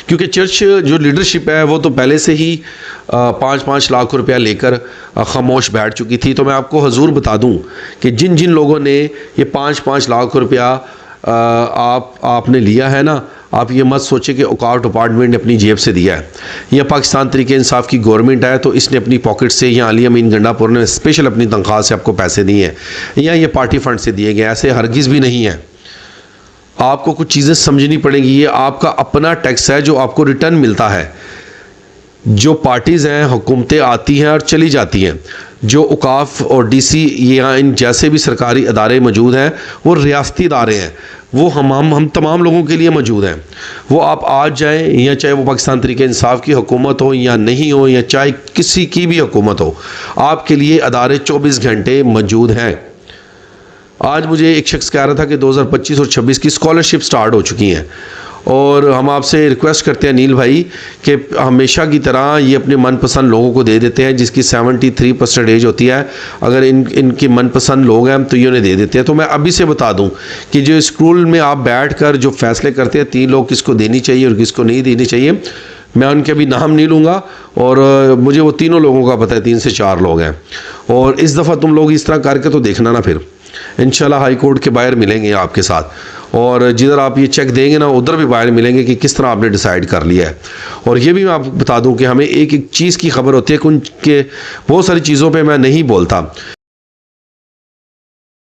क्योंकि चर्च जो लीडरशिप है वो तो पहले से ही 5-5 लाख रुपया लेकर खामोश बैठ चुकी थी। तो मैं आपको हजूर बता दूं कि जिन जिन लोगों ने ये 5-5 लाख रुपया आपने लिया है ना, आप ये मत सोचें कि औकाफ डिपार्टमेंट ने अपनी जेब से दिया है। यह पाकिस्तान तरीके इंसाफ की गवर्नमेंट है तो इसने अपनी पॉकेट से, या अली अमीन गंडापुर ने स्पेशल अपनी तनख्वाह से आपको पैसे दिए हैं, या ये पार्टी फंड से दिए गए, ऐसे हरगिज़ भी नहीं है। आपको कुछ चीज़ें समझनी पड़ेंगी। ये आपका अपना टैक्स है जो आपको रिटर्न मिलता है। जो पार्टीज़ हैं, हुकूमतें आती हैं और चली जाती हैं, जो औकाफ और डीसी या इन जैसे भी सरकारी अदारे मौजूद हैं वो रियासती अदारे हैं, वो हम तमाम लोगों के लिए मौजूद हैं। वो आप आज जाएं, या चाहे वो पाकिस्तान तरीके इंसाफ की हुकूमत हो या नहीं हो, या चाहे किसी की भी हुकूमत हो, आपके लिए अदारे 24 घंटे मौजूद हैं। आज मुझे एक शख्स कह रहा था कि 2025 और 26 की स्कॉलरशिप स्टार्ट हो चुकी हैं, और हम आपसे रिक्वेस्ट करते हैं नील भाई कि हमेशा की तरह ये अपने मनपसंद लोगों को दे देते हैं, जिसकी 73% एज होती है। अगर इनके मनपसंद लोग हैं तो ये उन्हें दे देते हैं। तो मैं अभी से बता दूं कि जो स्कूल में आप बैठकर जो फैसले करते हैं 3 लोग किसको देनी चाहिए और किसको नहीं देनी चाहिए, मैं उनके अभी नाम नहीं लूँगा, और मुझे वो तीनों लोगों का पता है, 3 से 4 लोग हैं। और इस दफ़ा तुम लोग इस तरह करके तो देखना ना, फिर इंशाल्लाह हाई कोर्ट के बाहर मिलेंगे आपके साथ, और जिधर आप ये चेक देंगे ना उधर भी बाहर मिलेंगे कि किस तरह आपने डिसाइड कर लिया है। और ये भी मैं आपको बता दूं कि हमें एक एक चीज़ की खबर होती है कि उनके बहुत सारी चीज़ों पे मैं नहीं बोलता।